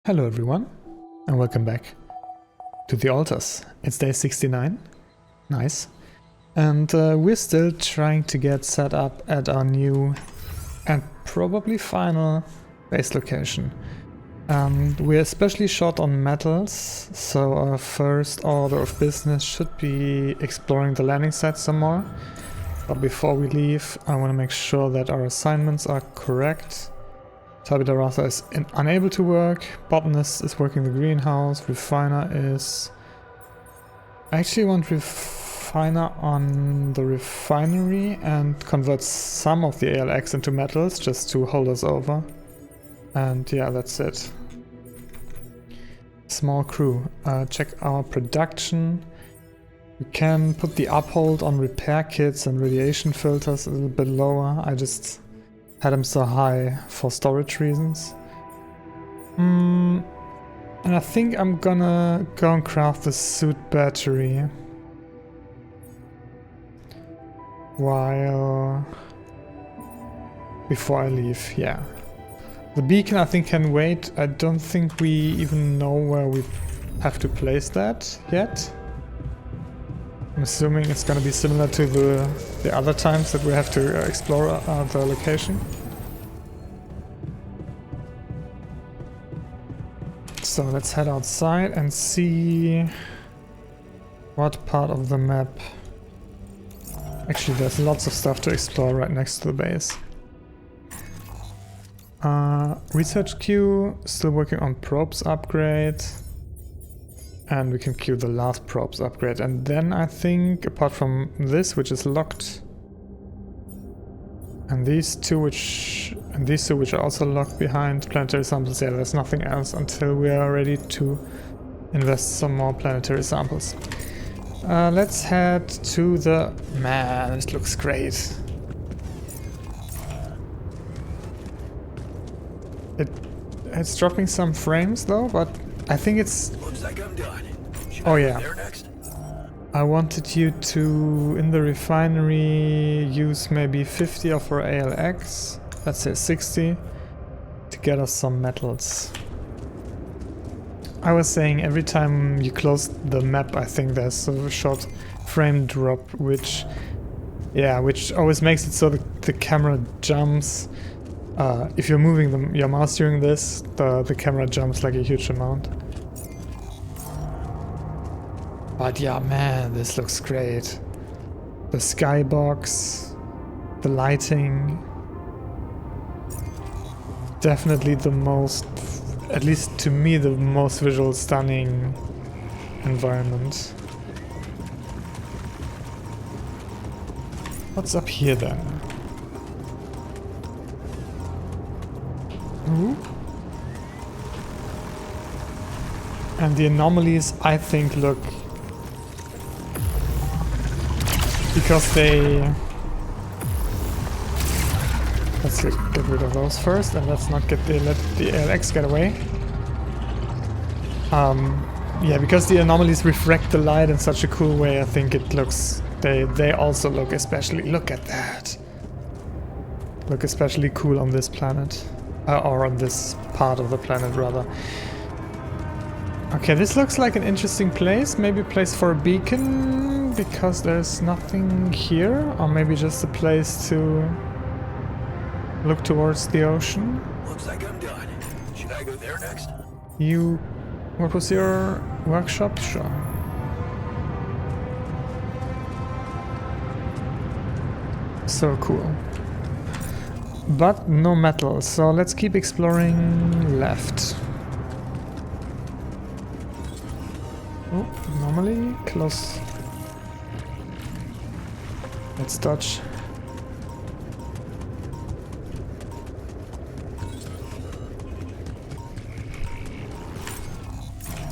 Hello everyone, and welcome back to the altars. It's day 69, nice, and we're still trying to get set up at our new and probably final base location. We're especially short on metals, so our first order of business should be exploring the landing site some more. But before we leave, I want to make sure that our assignments are correct. Tabitha is unable to work, botanist is working the greenhouse, refiner is... I actually want refiner on the refinery and convert some of the ALX into metals just to hold us over. And yeah, that's it. Small crew. Check our production. We can put the uphold on repair kits and radiation filters a little bit lower. I just had them so high for storage reasons. And I think I'm gonna go and craft the suit battery before I leave, yeah. The beacon I think can wait. I don't think we even know where we have to place that yet. I'm assuming it's gonna be similar to the other times that we have to explore the location. So let's head outside and see what part of the map. Actually, there's lots of stuff to explore right next to the base. Research queue, still working on probes upgrade. And we can queue the last probes upgrade. And then I think, apart from this, which is locked, and these two which are also locked behind planetary samples, yeah, there's nothing else until we are ready to invest some more planetary samples. Let's head to the... Man, this looks great. It's dropping some frames though, but I think it's... Looks like I'm done. Oh yeah. There next? I wanted you to, in the refinery, use maybe 50 of our ALX, let's say 60, to get us some metals. I was saying every time you close the map, I think there's a short frame drop, which always makes it so the camera jumps. If you're moving your mouse during this, the camera jumps like a huge amount. But yeah, man, this looks great. The skybox, the lighting. Definitely the most, at least to me, the most visual stunning environment. What's up here then? Ooh. And the anomalies, I think, look... Because they... Let's get rid of those first, and let's not let the ALX get away. Yeah, because the anomalies refract the light in such a cool way, I think it looks... They also look especially... Look at that! Look especially cool on this planet. Or on this part of the planet, rather. Okay, this looks like an interesting place. Maybe a place for a beacon, because there's nothing here. Or maybe just a place to look towards the ocean. Looks like I'm done. Should I go there next? What was your workshop? Sure. So cool. But no metal, so let's keep exploring left. Oh, normally close. Let's dodge.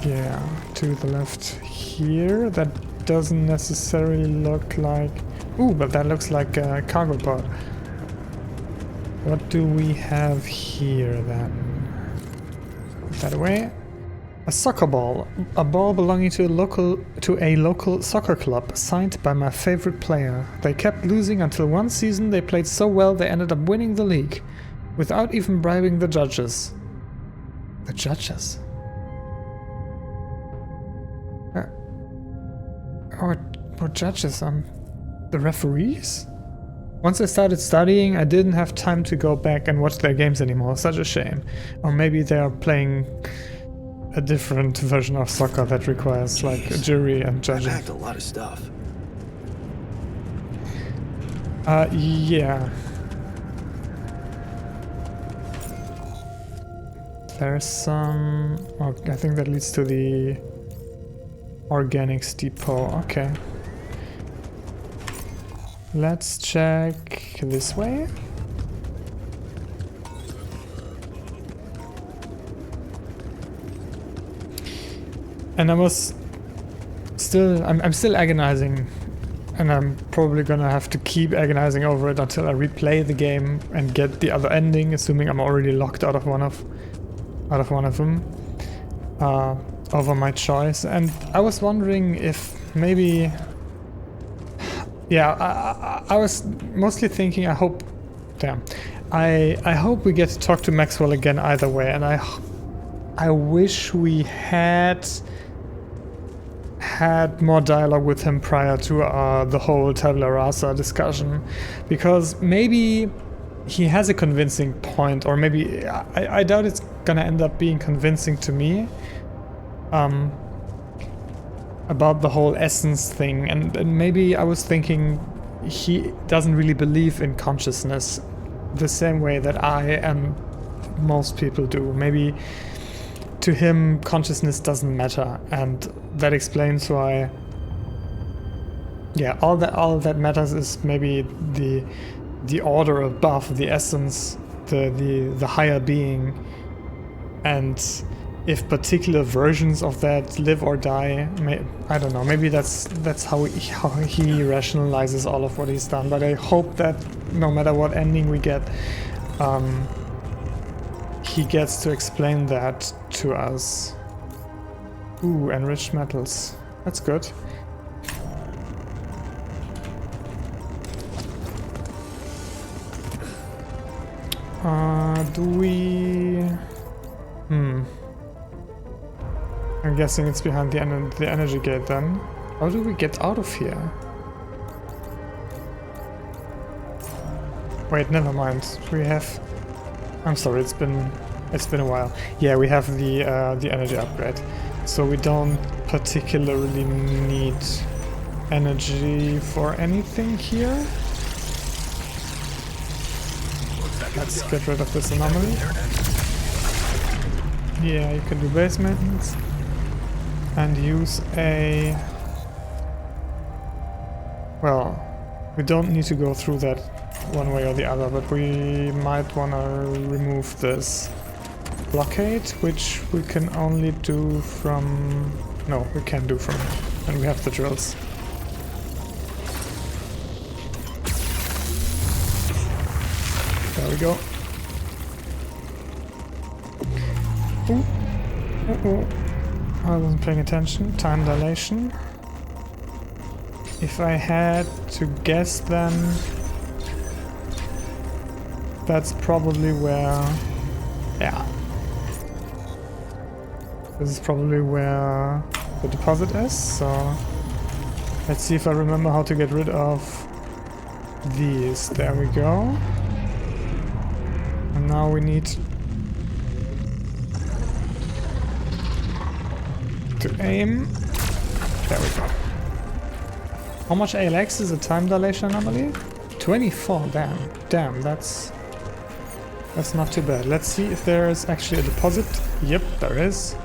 Yeah, to the left here. That doesn't necessarily look like... Ooh, but that looks like a cargo pod. What do we have here then? Put that away. A soccer ball. A ball belonging to a local soccer club, signed by my favorite player. They kept losing until one season they played so well they ended up winning the league, without even bribing the judges. The judges. What judges? The referees? Once I started studying, I didn't have time to go back and watch their games anymore. Such a shame. Or maybe they are playing a different version of soccer that requires like a jury and judging. I packed a lot of stuff. Yeah. There's some... Oh, I think that leads to the organics depot. Okay. Let's check this way. And I was still... I'm still agonizing. And I'm probably gonna have to keep agonizing over it until I replay the game and get the other ending, assuming I'm already locked out of one of them over my choice. And I was wondering if maybe, yeah, I was mostly thinking I hope we get to talk to Maxwell again either way, and I wish we had more dialogue with him prior to the whole tabula rasa discussion, because maybe he has a convincing point, or maybe I doubt it's gonna end up being convincing to me about the whole essence thing, and maybe I was thinking he doesn't really believe in consciousness the same way that I and most people do. Maybe to him consciousness doesn't matter, and that explains why, yeah, all that matters is maybe the order above, the essence, the higher being, and if particular versions of that live or die, I don't know, maybe that's how he rationalizes all of what he's done. But I hope that no matter what ending we get, he gets to explain that to us. Ooh, enriched metals. That's good. Do we... I'm guessing it's behind the energy gate then. How do we get out of here? Wait, never mind. We have... I'm sorry, it's been a while. Yeah, we have the energy upgrade. So we don't particularly need energy for anything here. Let's get rid of this anomaly. Yeah, you can do base maintenance and use a... Well, we don't need to go through that one way or the other, but we might want to remove this blockade, which we can only do from... No, we can do from... and we have the drills. There we go. Ooh. I wasn't paying attention. Time dilation. If I had to guess, then that's probably where... Yeah. This is probably where the deposit is, so let's see if I remember how to get rid of these. There we go. And now we need to aim. There we go. How much ALX is a time dilation anomaly? 24, damn, that's not too bad. Let's see if there is actually a deposit. Yep, there is.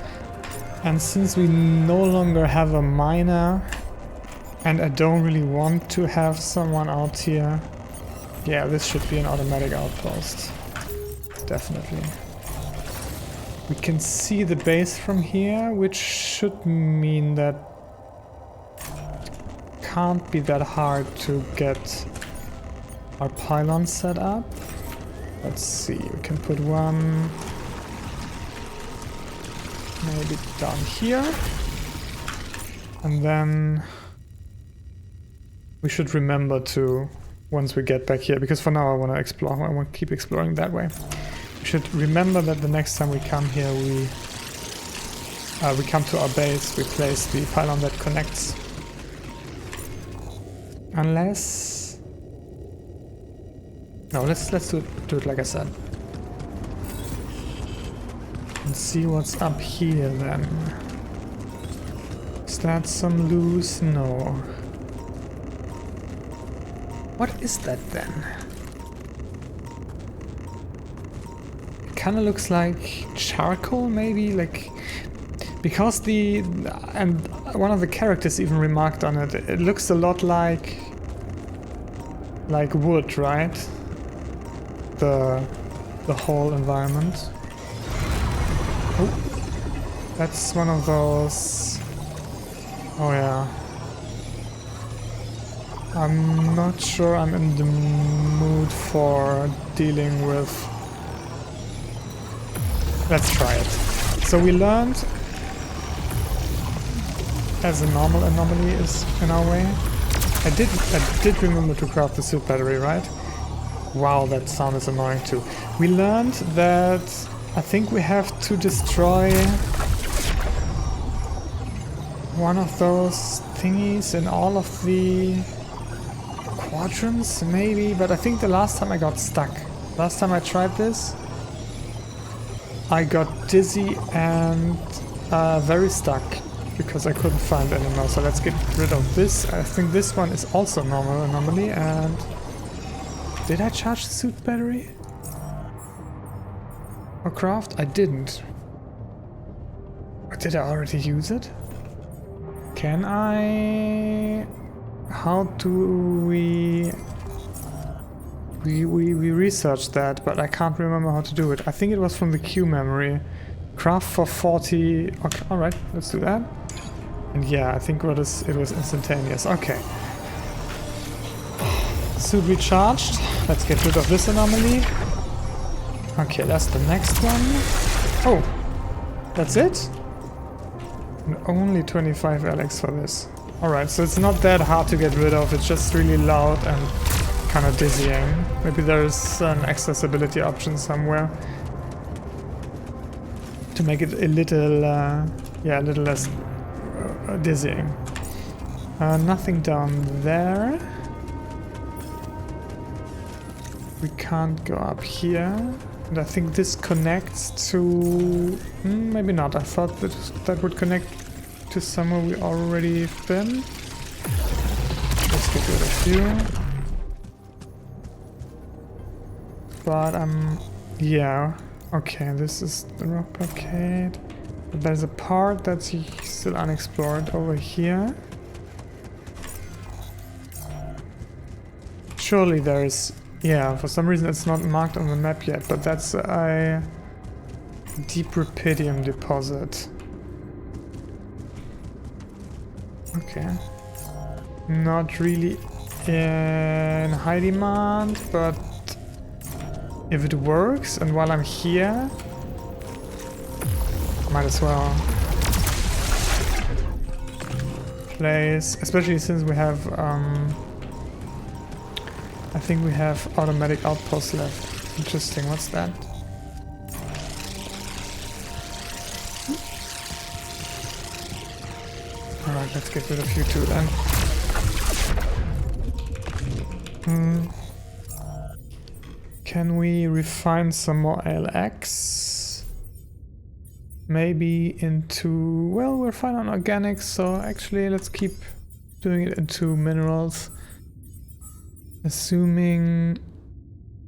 And since we no longer have a miner, and I don't really want to have someone out here, yeah, this should be an automatic outpost. Definitely. We can see the base from here, which should mean that can't be that hard to get our pylon set up. Let's see, we can put one maybe down here, and then we should remember to, once we get back here, because for now I want to explore, I want to keep exploring that way. We should remember that the next time we come here, we come to our base, we place the pylon that connects. Unless... No, let's do it like I said. And see what's up here then. Is that some loose? No. What is that then? It kinda looks like charcoal maybe, like... Because and one of the characters even remarked on it, it looks a lot like wood, right? The whole environment. Oh, that's one of those. Oh yeah. I'm not sure I'm in the mood for dealing with. Let's try it. So we learned. As a normal anomaly is in our way. I did remember to craft the suit battery, right? Wow, that sound is annoying too. We learned that I think we have to destroy one of those thingies in all of the quadrants, maybe, but I think the last time I got stuck. Last time I tried this, I got dizzy and very stuck. Because I couldn't find any more, so let's get rid of this. I think this one is also normal anomaly, and... Did I charge the suit battery? Or craft? I didn't. Or did I already use it? Can I... How do we... We researched that, but I can't remember how to do it. I think it was from the queue memory. Craft for 40... Okay, alright, let's do that. And yeah, I think it was instantaneous. Okay. Suit recharged. Let's get rid of this anomaly. Okay, that's the next one. Oh, that's it? And only 25 Alex for this. Alright, so it's not that hard to get rid of. It's just really loud and kind of dizzying. Maybe there's an accessibility option somewhere to make it a little, yeah, a little less dizzying. Nothing down there. We can't go up here. And I think this connects to... maybe not. I thought that would connect to somewhere we already been. Let's get rid of you. But yeah. Okay, this is the rock blockade. But there's a part that's still unexplored over here. Surely there is... Yeah, for some reason it's not marked on the map yet, but that's a deep rupidium deposit. Okay. Not really in high demand, but if it works, and while I'm here, might as well place, especially since we have, I think we have automatic outposts left. Interesting, what's that? Alright, let's get rid of you two then. Can we refine some more ALX? Maybe into... Well, we're fine on organics, so actually let's keep doing it into minerals. Assuming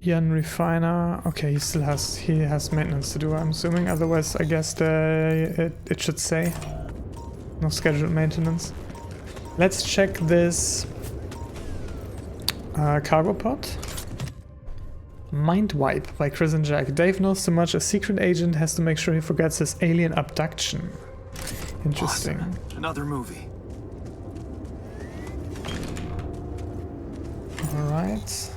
Jan Refiner... Okay, he has maintenance to do, I'm assuming. Otherwise, I guess it should say no scheduled maintenance. Let's check this cargo pod. Mind Wipe by Chris and Jack. Dave knows too much. A secret agent has to make sure he forgets his alien abduction. Interesting. Awesome. Another movie. Alright.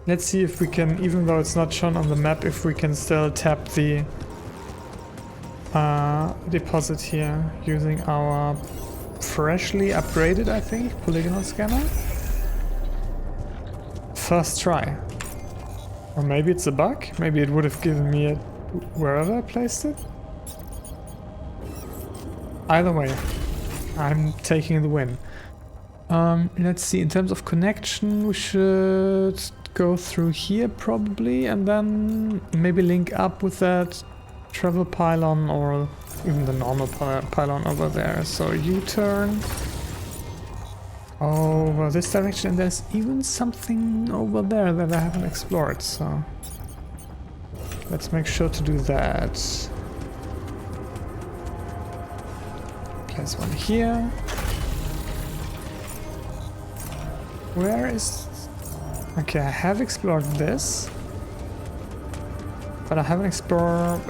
Let's see if we can, even though it's not shown on the map, if we can still tap the deposit here using our freshly upgraded, I think, polygonal scanner. First try. Or maybe it's a bug? Maybe it would have given me it wherever I placed it? Either way, I'm taking the win. Let's see, in terms of connection, we should go through here probably, and then maybe link up with that travel pylon or even the normal pylon over there. So U-turn over this direction, and there's even something over there that I haven't explored, so let's make sure to do that. Place one here. Where is... Okay, I have explored this, but I haven't explored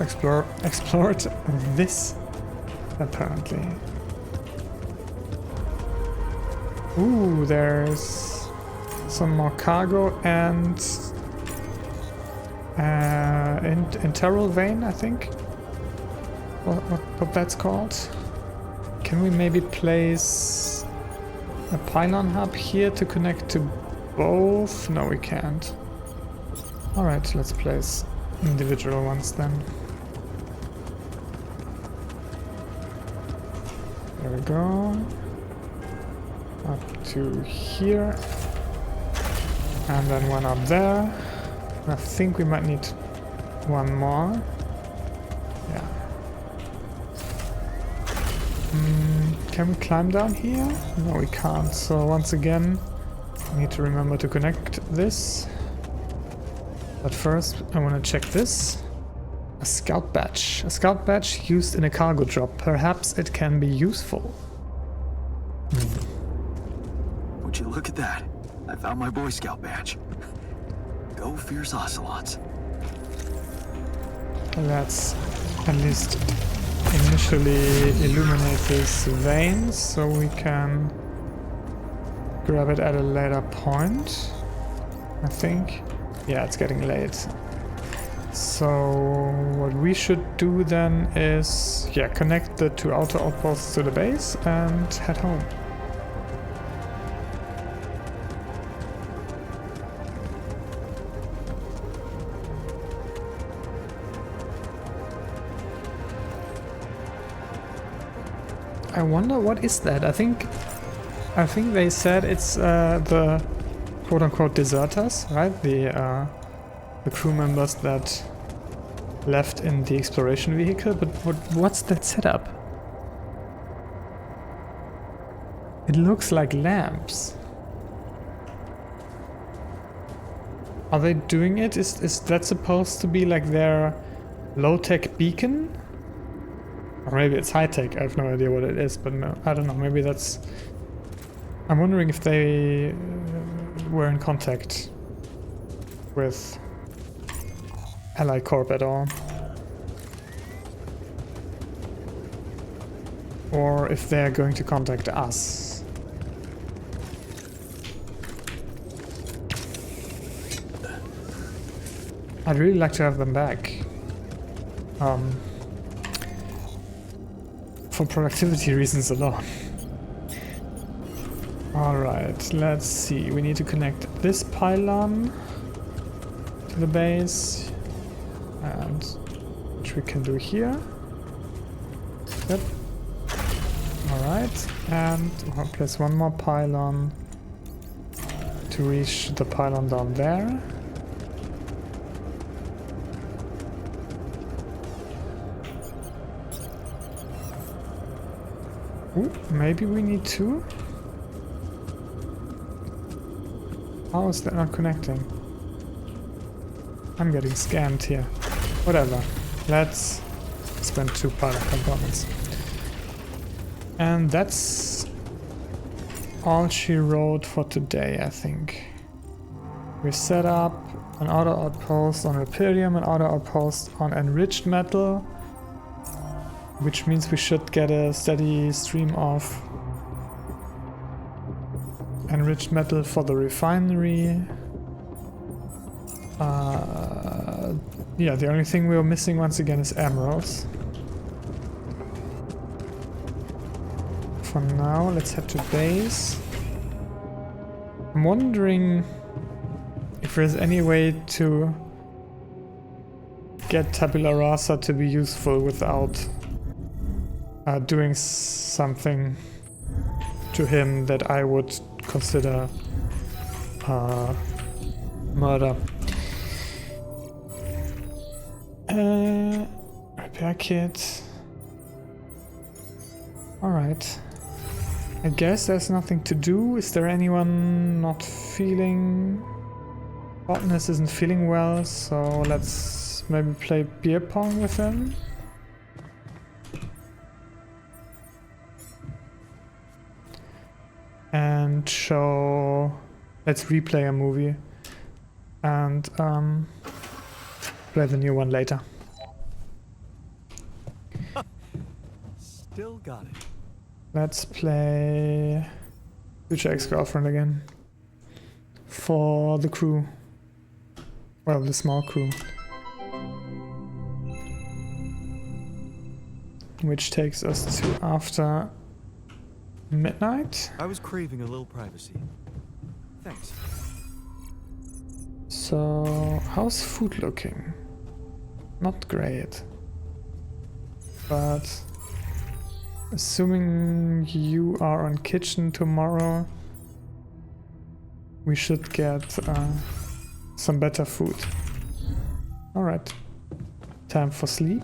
this, apparently. Ooh, there's some more cargo and internal vein, I think. What that's called. Can we maybe place a pylon hub here to connect to both? No, we can't. Alright, let's place individual ones then. There we go. Up to here. And then one up there. I think we might need one more. Yeah. Can we climb down here? No, we can't. So once again, we need to remember to connect this. But first, I want to check this. A scout badge. A scout badge used in a cargo drop. Perhaps it can be useful. Would you look at that? I found my Boy Scout badge. Go fierce ocelots. Let's at least initially illuminate this vein so we can grab it at a later point, I think. Yeah, it's getting late. So what we should do then is, yeah, connect the two outer outposts to the base and head home. I wonder what is that? I think they said it's the quote-unquote deserters, right? The crew members that left in the exploration vehicle. But what's that setup? It looks like lamps. Are they doing it? Is that supposed to be like their low-tech beacon? Or maybe it's high-tech, I have no idea what it is, but no, I don't know, maybe that's... I'm wondering if they were in contact with Ally Corp at all. Or if they're going to contact us. I'd really like to have them back. For productivity reasons alone. Alright, let's see. We need to connect this pylon to the base, and which we can do here. Yep. Alright, and I'll place one more pylon to reach the pylon down there. Ooh, maybe we need two? How is that not connecting? I'm getting scammed here. Whatever. Let's spend 2 pylon components. And that's all she wrote for today, I think. We set up an outer outpost on Reperium, an outer outpost on enriched metal, which means we should get a steady stream of enriched metal for the refinery. Yeah, the only thing we're missing once again is emeralds. For now, let's head to base. I'm wondering if there's any way to get tabula rasa to be useful without doing something to him that I would consider murder. Repair kit. Alright. I guess there's nothing to do. Is there anyone not feeling... Botanist isn't feeling well, so let's maybe play beer pong with him. And show... Let's replay a movie. And play the new one later. Still got it. Let's play Future Ex-Girlfriend again. For the crew. Well, the small crew. Which takes us to after midnight. I was craving a little privacy. Thanks. So, how's food looking? Not great. But assuming you are on kitchen tomorrow, we should get some better food. Alright. Time for sleep.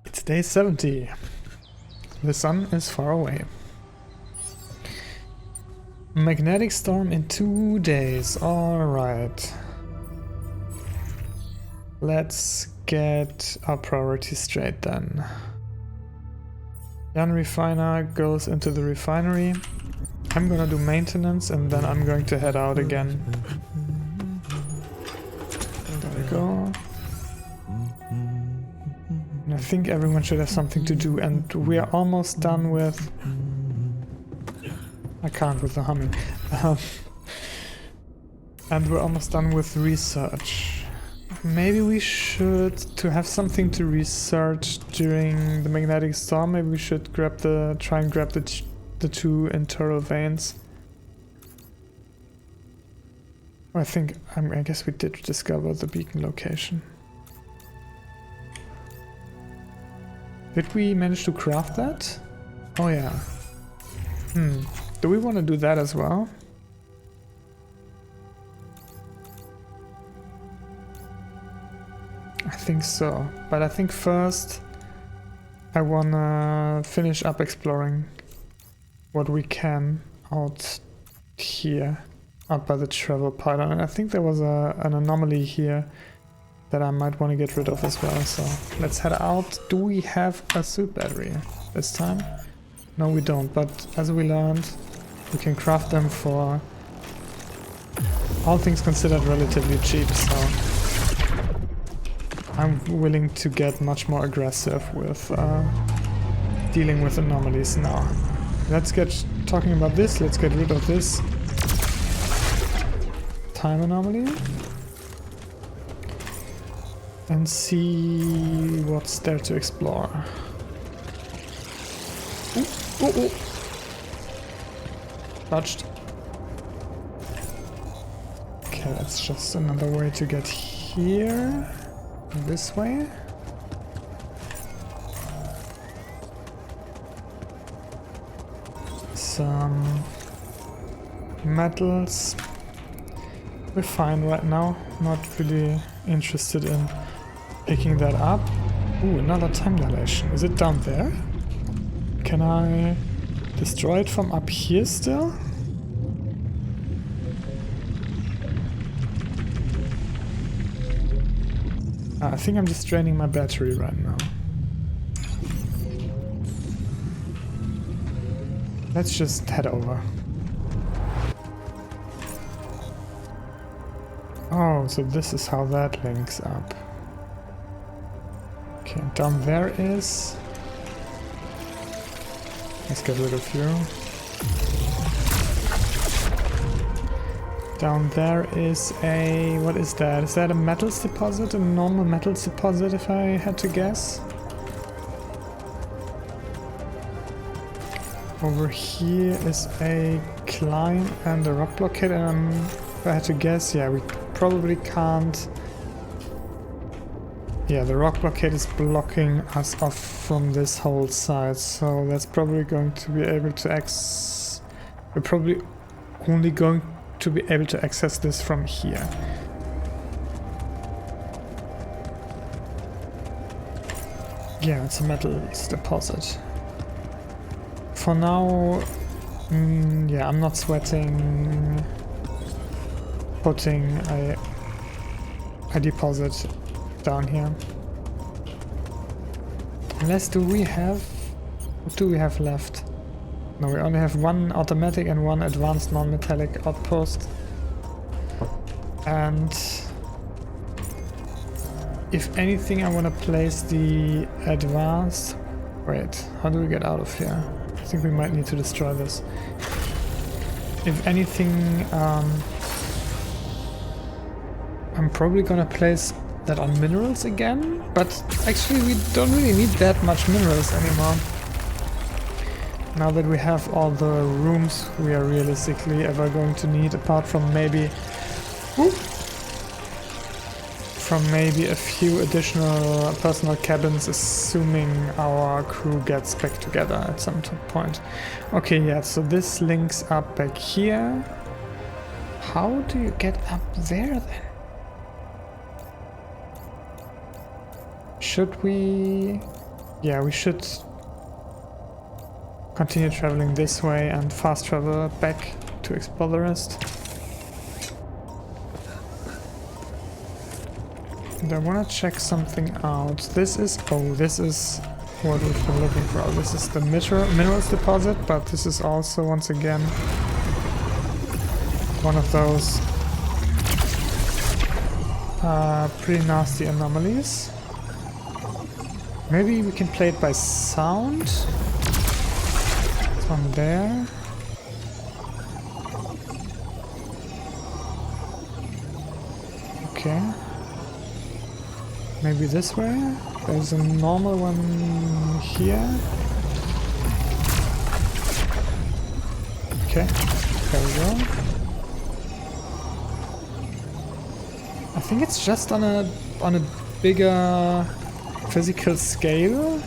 It's day 70. The sun is far away. Magnetic storm in 2 days. Alright. Let's get our priorities straight then. Jan refiner goes into the refinery. I'm gonna do maintenance and then I'm going to head out again. There we go. And I think everyone should have something to do, and we are almost done with... I can't with the humming. And we're almost done with research. Maybe we should, to have something to research during the magnetic storm, maybe we should try and grab the 2 internal veins. I think, I guess we did discover the beacon location. Did we manage to craft that? Oh yeah. Do we want to do that as well? I think so, but I think first I wanna finish up exploring what we can out here, out by the travel pylon. And I think there was an anomaly here that I might want to get rid of as well, so let's head out. Do we have a suit battery this time? No, we don't, but as we learned, we can craft them for all things considered relatively cheap, so I'm willing to get much more aggressive with dealing with anomalies now. Let's get talking about this. Let's get rid of this time anomaly and see what's there to explore. Ooh. Touched. Okay, that's just another way to get here. This way. Some metals. We're fine right now. Not really interested in picking that up. Ooh, another time dilation. Is it down there? Can I destroy it from up here still? I think I'm just draining my battery right now. Let's just head over. Oh, so this is how that links up. Okay, down there is... Let's get rid of you. Down there is a... what is that? Is that a metals deposit? A normal metals deposit, if I had to guess? Over here is a climb and a rock blockade, and if I had to guess, yeah, we probably can't. Yeah, the rock blockade is blocking us off from this whole side, so that's probably going to be able to we're probably only going to be able to access this from here. Yeah, it's a metals deposit. For now, yeah, I'm not sweating putting a deposit down here. Unless what do we have left? No, we only have one automatic and one advanced non-metallic outpost. And if anything, I want to place the advanced. Wait, how do we get out of here? I think we might need to destroy this. If anything, I'm probably gonna place that on minerals again, but actually we don't really need that much minerals anymore. Now that we have all the rooms we are realistically ever going to need, apart from maybe a few additional personal cabins, assuming our crew gets back together at some point. Okay, yeah, so this links up back here. How do you get up there then? Should we... Yeah, we should continue traveling this way and fast travel back to explore the rest. And I want to check something out. This is what we've been looking for. This is the minerals deposit, but this is also, once again, one of those pretty nasty anomalies. Maybe we can play it by sound. It's one there. Okay. Maybe this way? There's a normal one here. Okay, there we go. I think it's just on a bigger physical scale.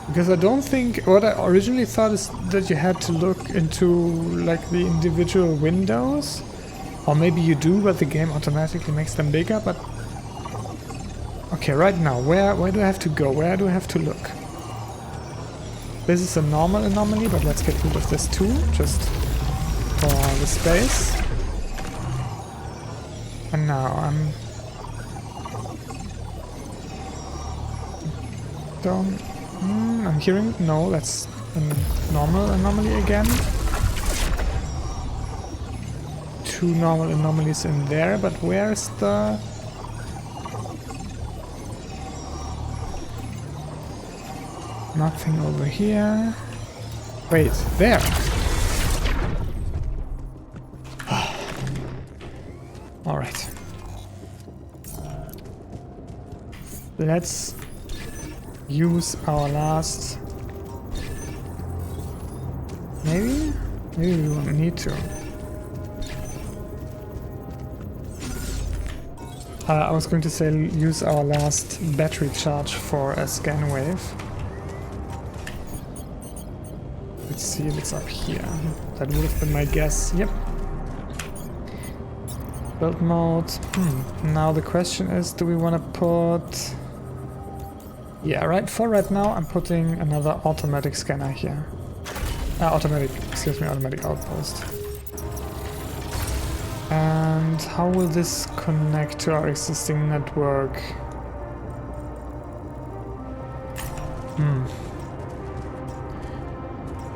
Because I don't think, what I originally thought is that you had to look into like the individual windows. Or maybe you do, but the game automatically makes them bigger, but... Okay, right now, where do I have to go? Where do I have to look? This is a normal anomaly, but let's get rid of this too, just for the space. And now I'm hearing... No, that's a normal anomaly again. Two normal anomalies in there, but where's the... Nothing over here. Wait, there! Alright. Let's use our last... Maybe we won't need to. I was going to say use our last battery charge for a scan wave. Let's see if it's up here. That would have been my guess. Yep. Build mode. Now the question is, do we want to put... Yeah, right now I'm putting another automatic scanner here. Automatic outpost. And how will this connect to our existing network?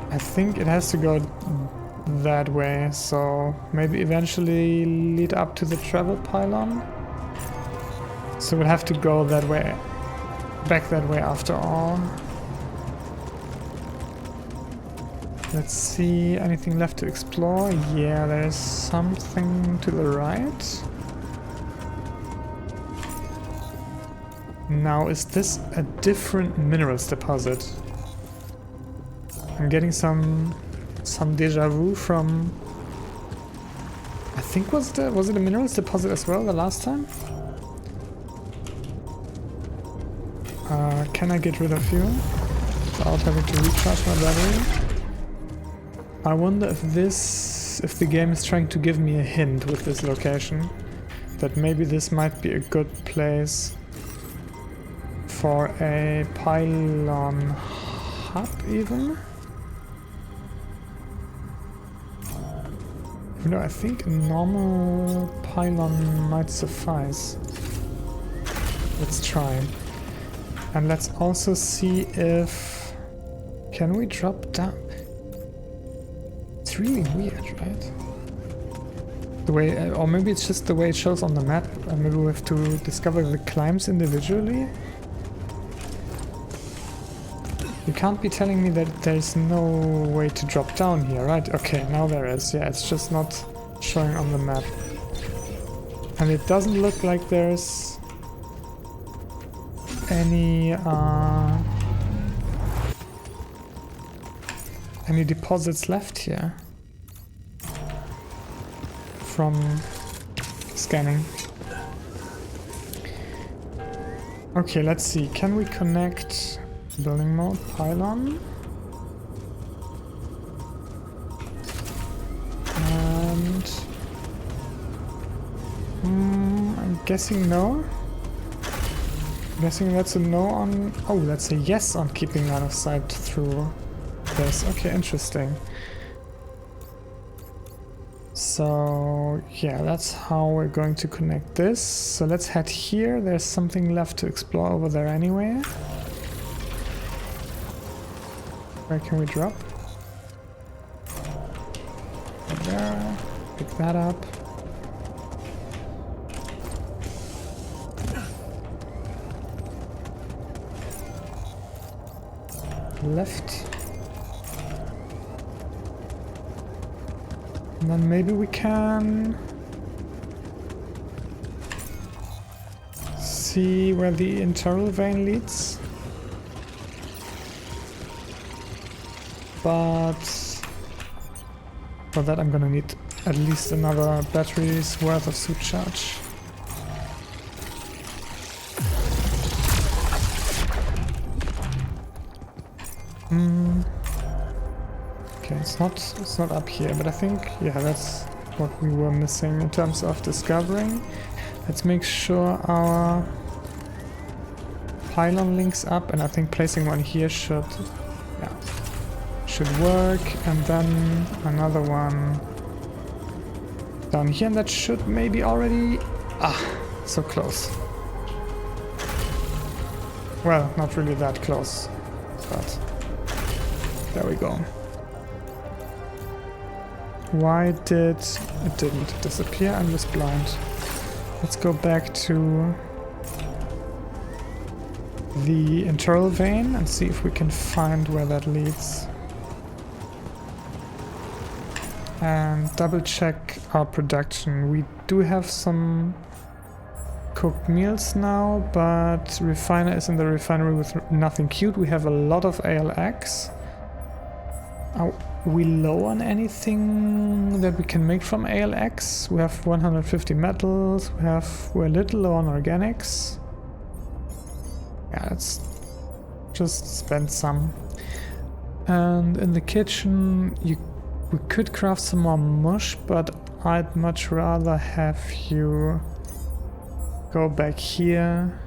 I think it has to go that way, so maybe eventually lead up to the travel pylon. So we'll have to go that way, back that way after all. Let's see, anything left to explore? Yeah, there's something to the right. Now, is this a different minerals deposit? I'm getting some deja vu from... I think was it a minerals deposit as well the last time? Can I get rid of you without having to recharge my battery? I wonder if the game is trying to give me a hint with this location, that maybe this might be a good place for a pylon hub even? No, I think a normal pylon might suffice. Let's try. And let's also see if... Can we drop down? It's really weird, right? The way... or maybe it's just the way it shows on the map. Maybe we have to discover the climbs individually. You can't be telling me that there's no way to drop down here, right? Okay, now there is. Yeah, it's just not showing on the map. And it doesn't look like there's any deposits left here from scanning. Okay, let's see. Can we connect building mode pylon? And I'm guessing no. I'm guessing that's a no on... Oh, that's a yes on keeping line of sight through this. Okay, interesting. So yeah, that's how we're going to connect this. So let's head here. There's something left to explore over there anyway. Where can we drop? Right there. Pick that up. Left. And then maybe we can see where the internal vein leads. But for that I'm gonna need at least another battery's worth of suit charge. Okay, it's not up here, but I think, yeah, that's what we were missing in terms of discovering. Let's make sure our pylon links up, and I think placing one here should work, and then another one down here, and that should maybe already... so close. Well, not really that close, but there we go. Why did it didn't disappear? I'm just blind. Let's go back to the internal vein and see if we can find where that leads. And double check our production. We do have some cooked meals now, but refiner is in the refinery with nothing queued. We have a lot of ALX. Are we low on anything that we can make from ALX? We have 150 metals. We're a little low on organics. Yeah, let's just spend some. And in the kitchen, we could craft some more mush, but I'd much rather have you go back here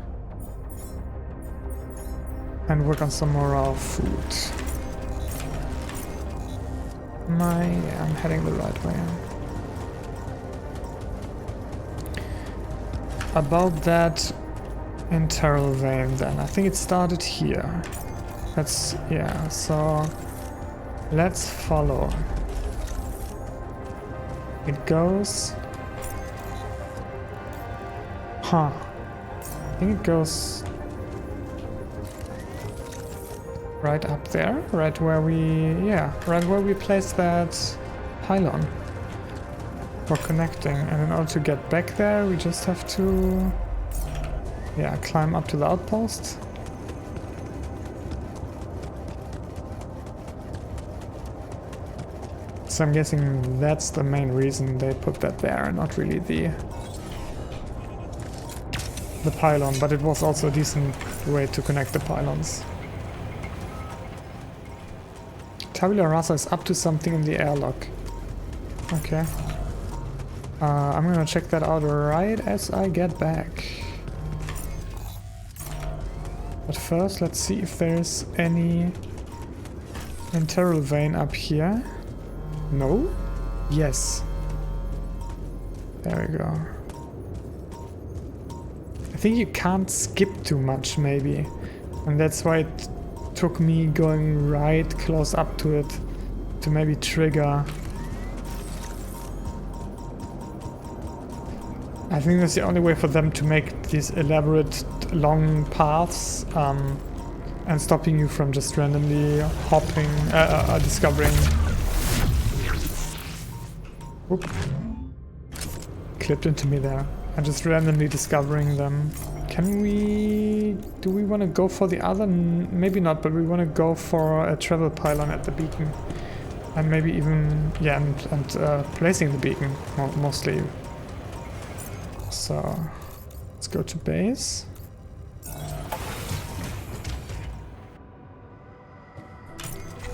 and work on some more raw food. I'm heading the right way. About that internal vein then, I think it started here. So let's follow. It goes... I think it goes right up there, right where we placed that pylon for connecting. And in order to get back there, we just have to, climb up to the outpost. So I'm guessing that's the main reason they put that there, and not really the pylon, but it was also a decent way to connect the pylons. Tabula rasa is up to something in the airlock. Okay. I'm gonna check that out right as I get back. But first, let's see if there's any internal vein up here. No? Yes. There we go. I think you can't skip too much, maybe. And that's why it took me going right close up to it to maybe trigger. I think that's the only way for them to make these elaborate long paths and stopping you from just randomly hopping, discovering. Whoop. Clipped into me there. And just randomly discovering them. Can we... do we want to go for the other? Maybe not, but we want to go for a travel pylon at the beacon. And maybe even... yeah, and placing the beacon, mostly. So... let's go to base.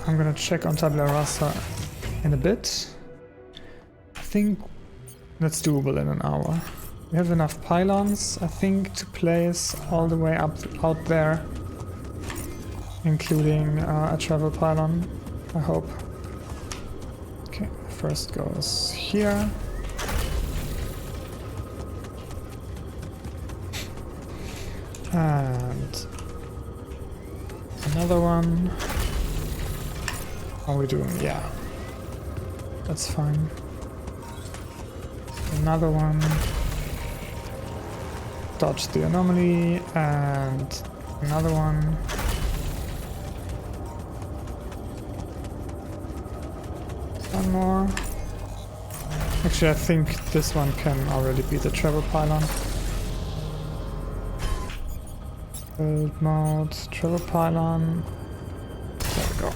I'm gonna check on Tabula Rasa in a bit. I think that's doable in an hour. We have enough pylons, I think, to place all the way up out there, including a travel pylon, I hope. Okay, first goes here. And another one. How are we doing? Yeah, that's fine. Another one. Dodge the anomaly, and another one. One more. Actually, I think this one can already be the travel pylon. Build mode, travel pylon. There we go.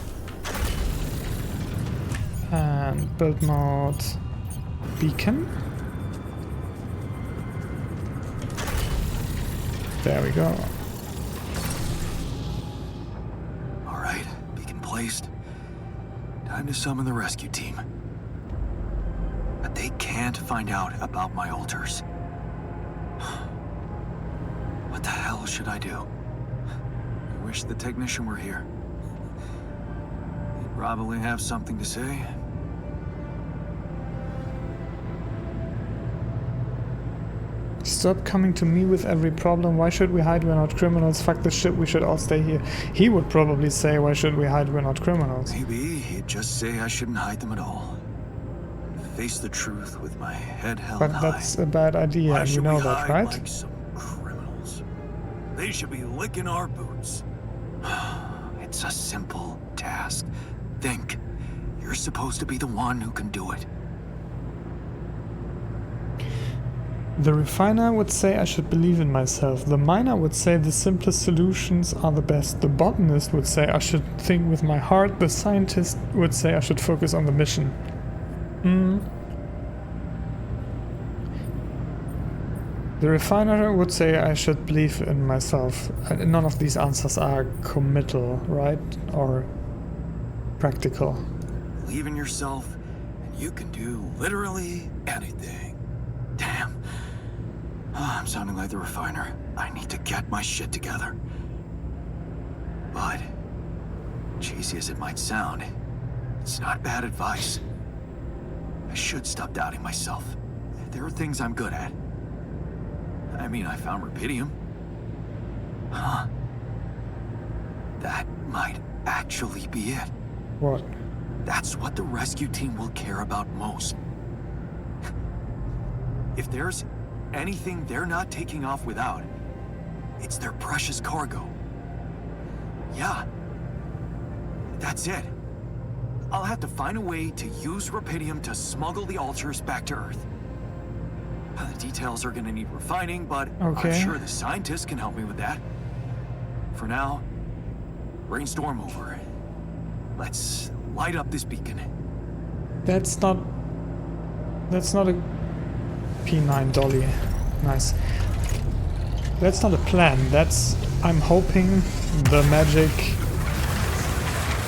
And build mode, beacon. There we go. All right, beacon placed. Time to summon the rescue team. But they can't find out about my altars. What the hell should I do? I wish the technician were here. He'd probably have something to say. Stop coming to me with every problem. Why should we hide? We're not criminals. Fuck this shit. We should all stay here. He would probably say, why should we hide? We're not criminals. Maybe he'd just say I shouldn't hide them at all. Face the truth with my head held high. But that's a bad idea, and you know that, right? Like some criminals. They should be licking our boots. It's a simple task. Think. You're supposed to be the one who can do it. The refiner would say I should believe in myself. The miner would say the simplest solutions are the best. The botanist would say I should think with my heart. The scientist would say I should focus on the mission. The refiner would say I should believe in myself. None of these answers are committal, right? Or practical. Believe in yourself, and you can do literally anything. Damn. I'm sounding like the refiner. I need to get my shit together. But, cheesy as it might sound, it's not bad advice. I should stop doubting myself. There are things I'm good at. I mean, I found rubidium. Huh. That might actually be it. What? That's what the rescue team will care about most. If there's anything they're not taking off without, it's their precious cargo. Yeah. That's it. I'll have to find a way to use rubidium to smuggle the altars back to Earth. The details are gonna need refining, but okay. I'm sure the scientists can help me with that. For now, brainstorm over. Let's light up this beacon. That's not a P9 dolly. Nice. That's not a plan. That's, I'm hoping the magic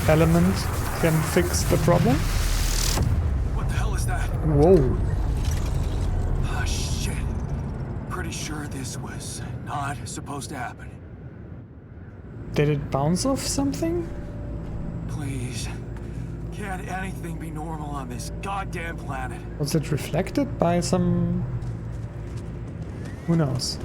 element can fix the problem. What the hell is that? Whoa. Ah, shit. Pretty sure this was not supposed to happen. Did it bounce off something? Please. Can't anything be normal on this goddamn planet? Was it reflected by some... Who knows?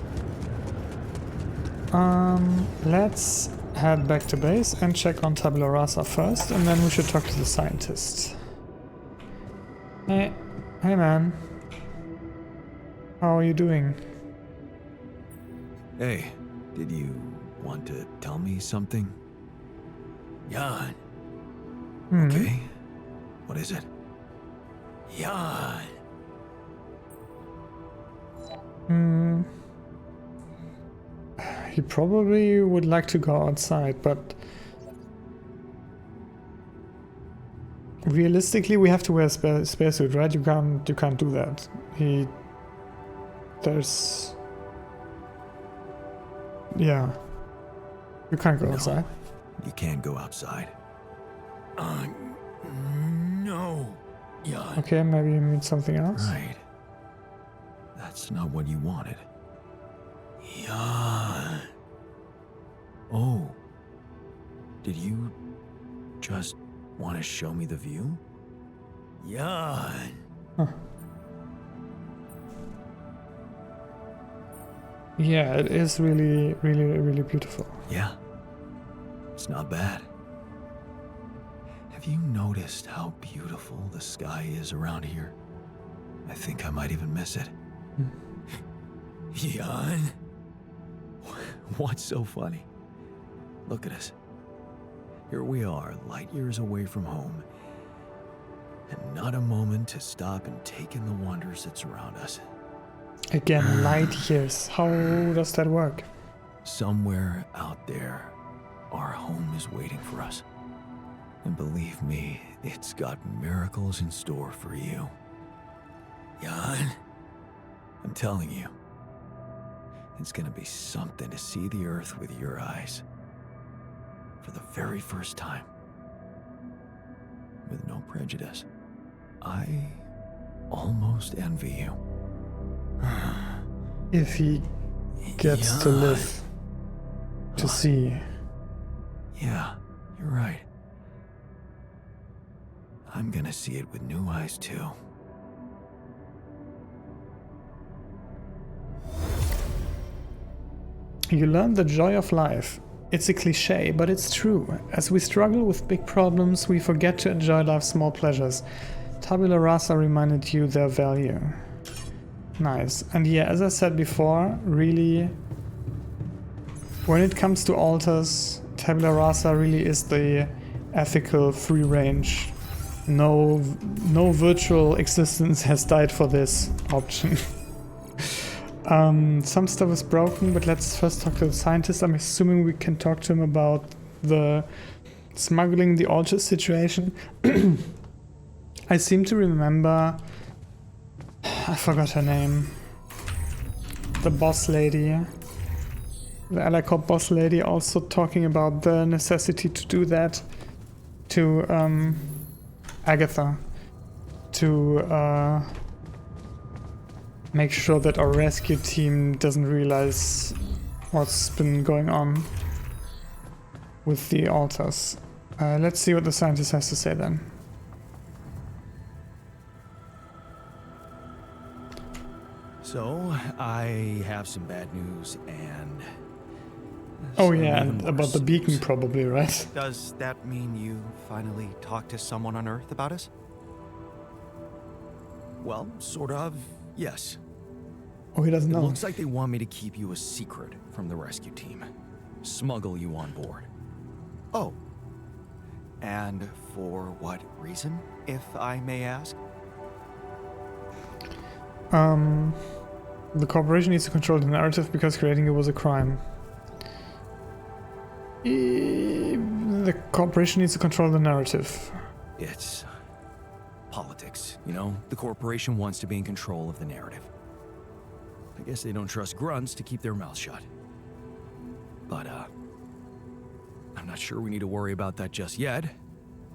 Let's head back to base and check on Tabula Rasa first, and then we should talk to the scientist. Hey man. How are you doing? Hey, did you want to tell me something? Jan. Okay. What is it? Jan. He probably would like to go outside, but realistically we have to wear a spacesuit, right? You can't do that. Yeah. You can't go outside. You can't go outside. No. Jan. Okay, maybe you mean something else? Right. That's not what you wanted. Jan. Oh. Did you just want to show me the view? Jan. Huh. Yeah, it is really, really, really beautiful. Yeah. It's not bad. Have you noticed how beautiful the sky is around here? I think I might even miss it. Jan? What's so funny? Look at us. Here we are, light years away from home, and not a moment to stop and take in the wonders that surround us. Again, light years. How does that work? Somewhere out there, our home is waiting for us. And believe me, it's got miracles in store for you. Jan, I'm telling you, it's gonna be something to see the Earth with your eyes. For the very first time. With no prejudice. I almost envy you. If he gets to live to see. Yeah, you're right. I'm gonna see it with new eyes too. You learn the joy of life. It's a cliche, but it's true. As we struggle with big problems, we forget to enjoy life's small pleasures. Tabula Rasa reminded you their value. Nice. And yeah, as I said before, really, when it comes to altars, Tabula Rasa really is the ethical free range. No virtual existence has died for this option. Some stuff is broken, but let's first talk to the scientist. I'm assuming we can talk to him about the smuggling the altar situation. I seem to remember... I forgot her name. The boss lady. The Alacop boss lady also talking about the necessity to do that to Agatha. To make sure that our rescue team doesn't realize what's been going on with the altars. Let's see what the scientist has to say then. So, I have some bad news and... Oh some yeah, even and about worse the beacon news. probably, right? Does that mean you finally talked to someone on Earth about us? Well, sort of, yes. Oh, he doesn't It know. looks like they want me to keep you a secret from the rescue team. Smuggle you on board. Oh. And for what reason, if I may ask? The corporation needs to control the narrative because creating it was a crime. The corporation needs to control the narrative. It's politics, you know? The corporation wants to be in control of the narrative. I guess they don't trust grunts to keep their mouths shut. But, I'm not sure we need to worry about that just yet,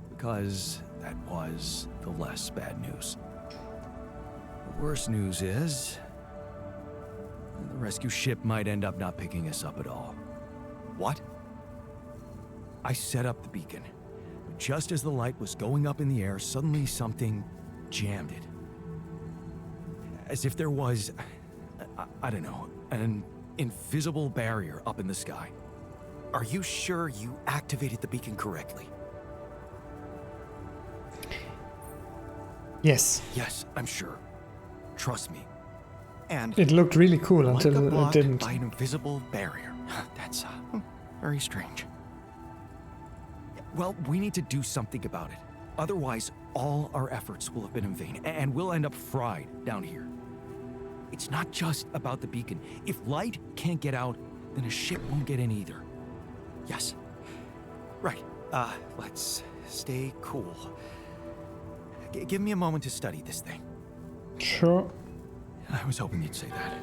because that was the less bad news. The worst news is, the rescue ship might end up not picking us up at all. What? I set up the beacon. Just as the light was going up in the air, suddenly something jammed it. As if there was, I don't know, an invisible barrier up in the sky. Are you sure you activated the beacon correctly? Yes. Yes, I'm sure. Trust me. And It looked really cool like a until it block didn't. by an invisible barrier. That's very strange. Well, we need to do something about it. Otherwise, all our efforts will have been in vain, and we'll end up fried down here. It's not just about the beacon. If light can't get out, then a ship won't get in either. Yes. Right. Let's stay cool. Give me a moment to study this thing. Sure. I was hoping you'd say that.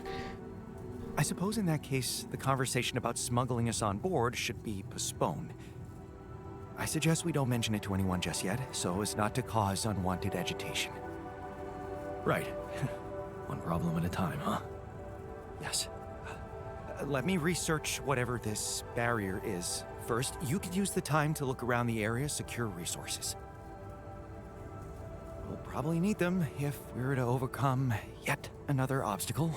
I suppose in that case, the conversation about smuggling us on board should be postponed. I suggest we don't mention it to anyone just yet, so as not to cause unwanted agitation. Right. One problem at a time, huh? Yes. Let me research whatever this barrier is. First, you could use the time to look around the area, secure resources. We'll probably need them if we were to overcome yet another obstacle.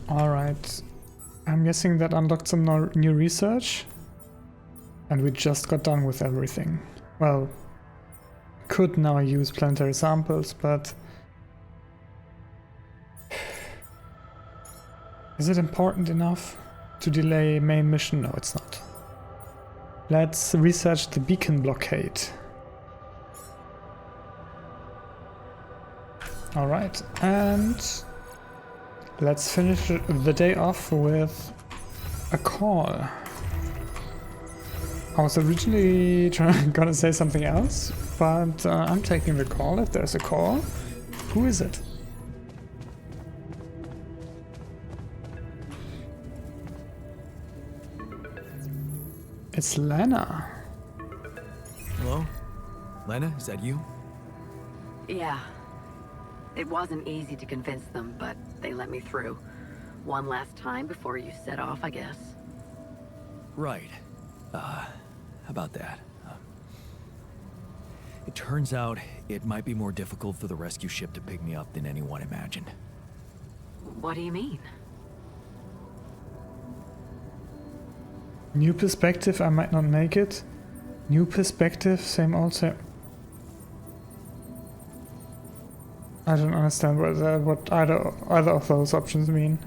Alright. I'm guessing that unlocked some new research. And we just got done with everything. Well, could now use planetary samples, but... Is it important enough to delay main mission? No, it's not. Let's research the beacon blockade. Alright, and let's finish the day off with a call. I was originally gonna say something else, but I'm taking the call if there's a call. Who is it? It's Lena. Hello? Lena, is that you? Yeah. It wasn't easy to convince them, but they let me through. One last time before you set off, I guess. Right. How about that? It turns out it might be more difficult for the rescue ship to pick me up than anyone imagined. What do you mean? New perspective, I might not make it. New perspective, same old, same... I don't understand what either of those options mean.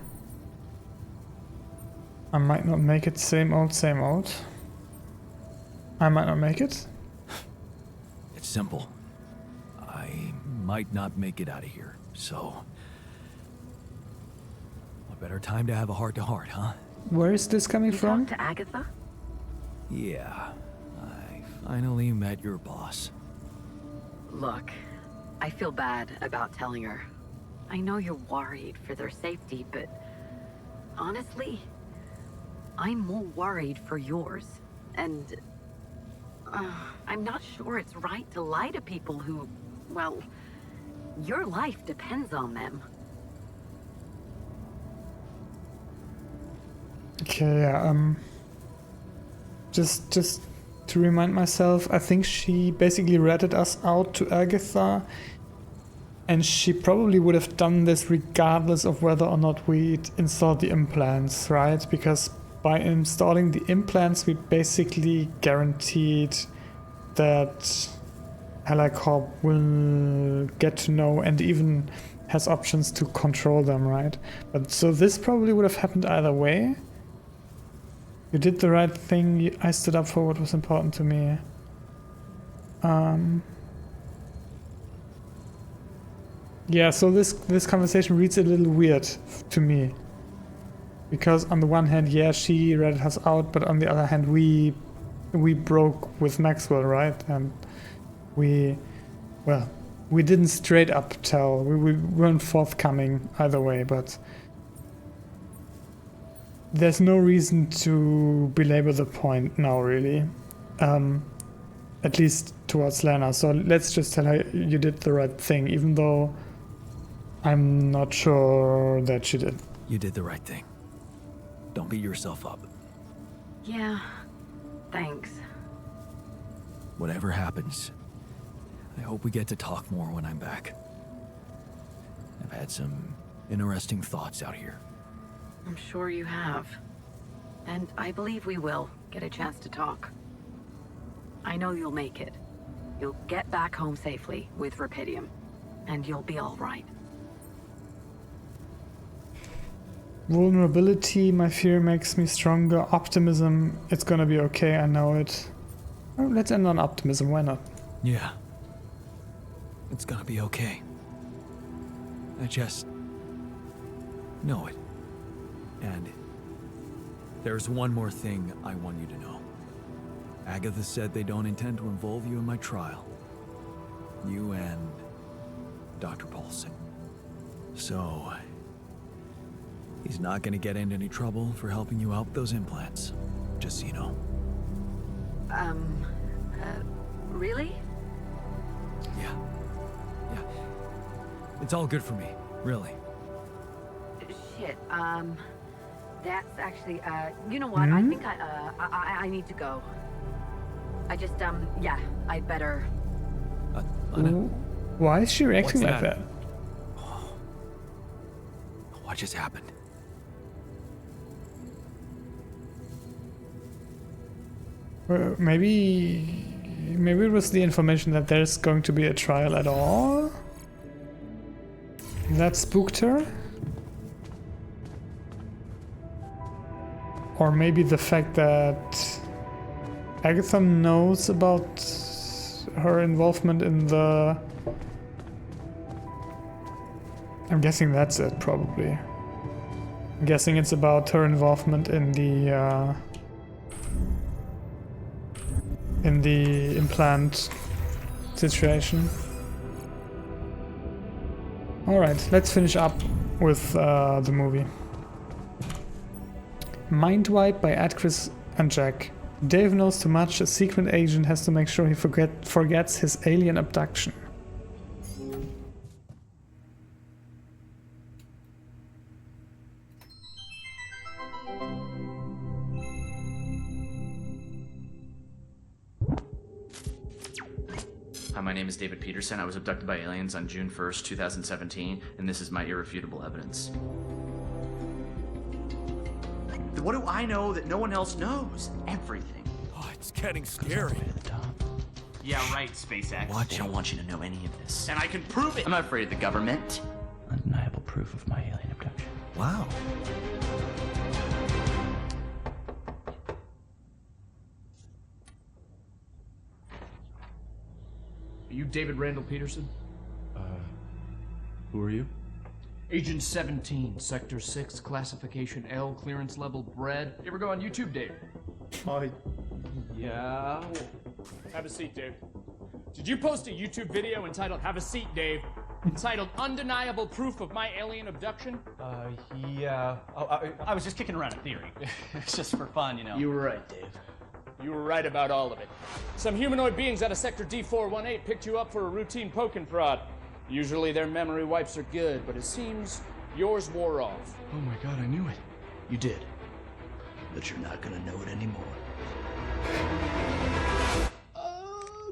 I might not make it, same old, same old. I might not make it. It's simple. I might not make it out of here, so... What better time to have a heart-to-heart, huh? Where is this coming You from? talked to Agatha? Yeah, I finally met your boss. Look, I feel bad about telling her. I know you're worried for their safety, but honestly, I'm more worried for yours. And I'm not sure it's right to lie to people who, well, your life depends on them. Okay, yeah, just to remind myself, I think she basically ratted us out to Agatha, and she probably would have done this regardless of whether or not we'd installed the implants, right? Because by installing the implants, we basically guaranteed that Helicorp will get to know and even has options to control them, right? But so this probably would have happened either way. You did the right thing. I stood up for what was important to me. Yeah, so this conversation reads a little weird to me. Because on the one hand, yeah, she ratted us out, but on the other hand, we we broke with Maxwell, right? And we didn't straight up tell. We weren't forthcoming either way, but there's no reason to belabor the point now, really. At least towards Lana. So let's just tell her you did the right thing, even though I'm not sure that she did. You did the right thing. Don't beat yourself up. Yeah, thanks. Whatever happens, I hope we get to talk more when I'm back. I've had some interesting thoughts out here. I'm sure you have. And I believe we will get a chance to talk. I know you'll make it. You'll get back home safely with Rapidium. And you'll be all right. Vulnerability, my fear makes me stronger. Optimism, it's gonna be okay, I know it. Oh, let's end on optimism, why not? Yeah. It's gonna be okay. I just know it. And there's one more thing I want you to know. Agatha said they don't intend to involve you in my trial. You and Dr. Paulson. So, he's not gonna get into any trouble for helping you out with those implants. Just so you know. Really? Yeah. It's all good for me, really. Shit, that's actually, you know what? I think I need to go. I just, yeah, I'd better. Why is she reacting What's like that? What just happened? Maybe it was the information that there's going to be a trial at all? That spooked her? Or maybe the fact that Agatha knows about her involvement in the... I'm guessing that's it, probably. I'm guessing it's about her involvement in the implant situation. Alright, let's finish up with the movie. Mind Wipe by Chris and Jack. Dave knows too much. A secret agent has to make sure he forgets his alien abduction. Hi, my name is David Peterson. I was abducted by aliens on June 1st, 2017, and this is my irrefutable evidence. What do I know that no one else knows? Everything. Oh, it's getting scary. Yeah, right, SpaceX. Watch They don't it. want you to know any of this. And I can prove it! I'm not afraid of the government. Undeniable proof of my alien abduction. Wow. Are you David Randall Peterson? Who are you? Agent 17, Sector 6, Classification L, Clearance Level Bread. You ever go on YouTube, Dave? Yeah. Have a seat, Dave. Did you post a YouTube video entitled Have a Seat, Dave? Entitled Undeniable Proof of My Alien Abduction? Yeah. I was just kicking around a theory. It's just for fun, you know. You were right, Dave. You were right about all of it. Some humanoid beings out of Sector D418 picked you up for a routine poking prod. Usually their memory wipes are good, but it seems yours wore off. Oh my god, I knew it. You did. But you're not gonna know it anymore.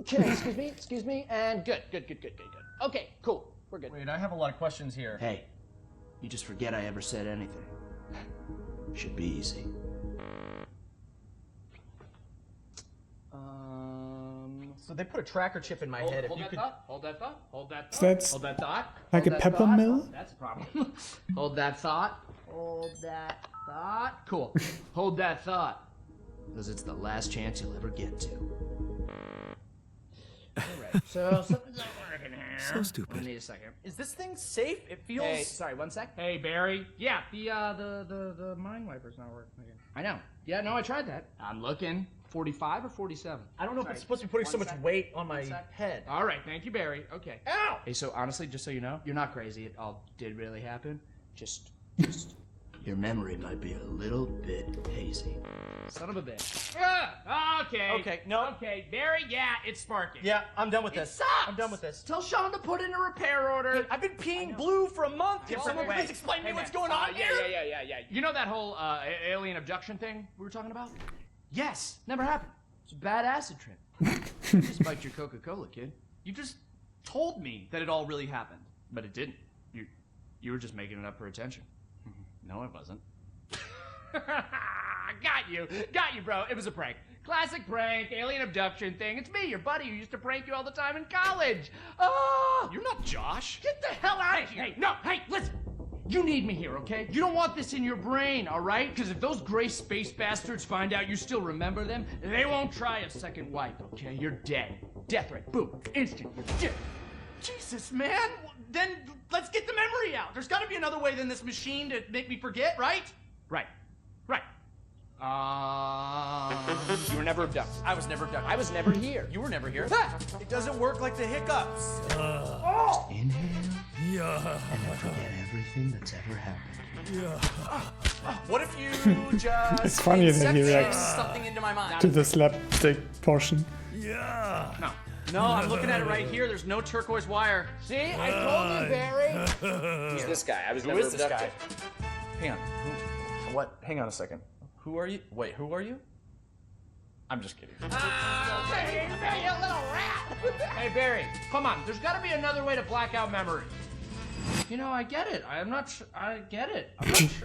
Okay, excuse me, and good. Okay, cool, we're good. Wait, I have a lot of questions here. Hey, you just forget I ever said anything. Should be easy. So they put a tracker chip in my head. Hold If you that could... thought, hold that thought, hold that thought. That's hold that thought. like hold a that pepper thought. mill? That's a problem. Hold that thought. Hold that thought. Cool. Hold that thought. Because it's the last chance you'll ever get to. Alright, so something's not working here. So stupid. I need a second. Is this thing safe? It feels... Hey, sorry, one sec. Hey, Barry. Yeah, the mind wiper's not working again. I know. Yeah, no, I tried that. I'm looking. 45 or 47? I don't know if it's supposed to be putting so much weight on my head. All right, thank you, Barry. Okay. Ow! Hey, so honestly, just so you know, you're not crazy. It all did really happen. Just. Your memory might be a little bit hazy. Son of a bitch. Okay. Okay, no. Okay, Barry, yeah, it's sparking. Yeah, I'm done with this. Sucks. I'm done with this. Tell Sean to put in a repair order. I've been peeing blue for a month. Can someone please explain to me what's going on here? Yeah. You know that whole alien abduction thing we were talking about? Yes, never happened. It's a bad acid trip. You just spiked your Coca-Cola, kid. You just told me that it all really happened. But it didn't. You were just making it up for attention. No, it wasn't. Got you, bro. It was a prank. Classic prank, alien abduction thing. It's me, your buddy, who used to prank you all the time in college. Oh, You're not Josh. get the hell out of here! Hey, listen. You need me here, okay? You don't want this in your brain, all right? Because if those gray space bastards find out you still remember them, they won't try a second wipe, okay? You're dead. Death threat. Boom. Instant. You're dead. Jesus, man. Then let's get the memory out. There's got to be another way than this machine to make me forget, right? Right. You were never abducted. I was never abducted. I was never here. You were never here. It doesn't work like the hiccups. Inhale. Yeah. And then forget everything that's ever happened. What if you just It's funny that he inception reacts something into my mind? to the slapstick portion. No, I'm looking at it right here. There's no turquoise wire. See, I told you, Barry. Who's this guy? I was never Who is this abducted. guy? Hang on. What? Hang on a second. Who are you? Wait, who are you? I'm just kidding. Hey, you little rat! Hey, Barry, come on. There's got to be another way to black out memory. You know, I get it. I get it.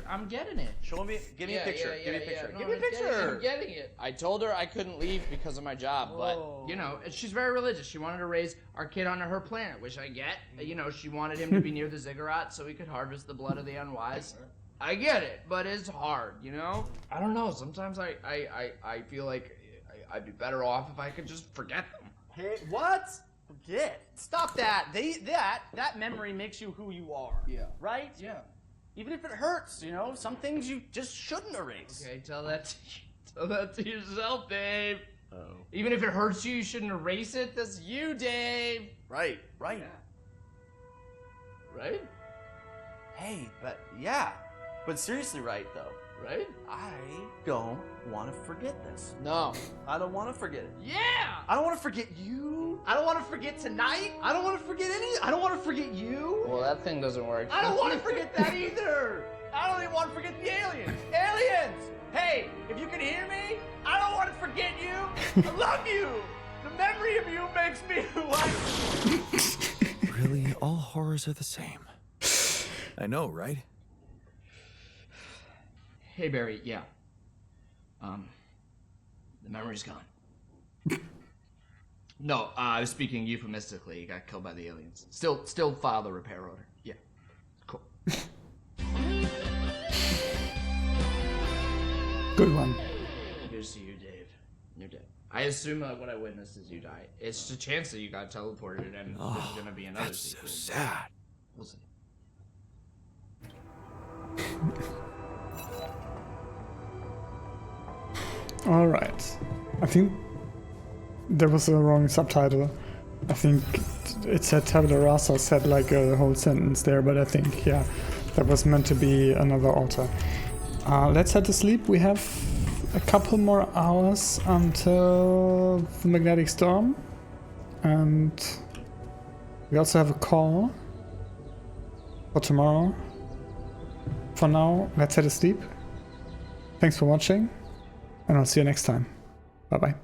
I'm getting it. Show me. Give me a picture. Give me a picture. No, Give me a I'm getting it, picture. I'm getting it. I told her I couldn't leave because of my job, but, you know, she's very religious. She wanted to raise our kid on her planet, which I get. You know, she wanted him to be near the ziggurat so he could harvest the blood of the unwise. I get it, but it's hard, you know? I don't know. Sometimes I feel like I'd be better off if I could just forget them. Hey, what? Forget. Stop that. That memory makes you who you are. Yeah. Right? Yeah. Even if it hurts, you know, some things you just shouldn't erase. Okay, tell that to yourself, Dave. Oh. Even if it hurts you, you shouldn't erase it. That's you, Dave. Right. Yeah. Right? Hey, but yeah. But seriously, right though. Right? I don't want to forget this. No. I don't want to forget it. Yeah! I don't want to forget you. I don't want to forget tonight. I don't want to forget I don't want to forget you. Well, that thing doesn't work. I don't want to forget that either. I don't even want to forget the aliens. Aliens! Hey, if you can hear me, I don't want to forget you. I love you. The memory of you makes me who I am. Really, all horrors are the same. I know, right? Hey, Barry, yeah. The memory's gone. No, I was speaking euphemistically. He got killed by the aliens. Still file the repair order. Yeah. Cool. Good one. Here's to you, Dave. You're dead. I assume what I witnessed is you die. It's just a chance that you got teleported and there's gonna be another That's so sequel. sad. We'll see. Alright. I think there was a wrong subtitle. I think it said Tabula Rasa, said like a whole sentence there, but I think, yeah, that was meant to be another altar. Let's head to sleep. We have a couple more hours until the magnetic storm. And we also have a call for tomorrow. For now, let's head to sleep. Thanks for watching. And I'll see you next time. Bye bye.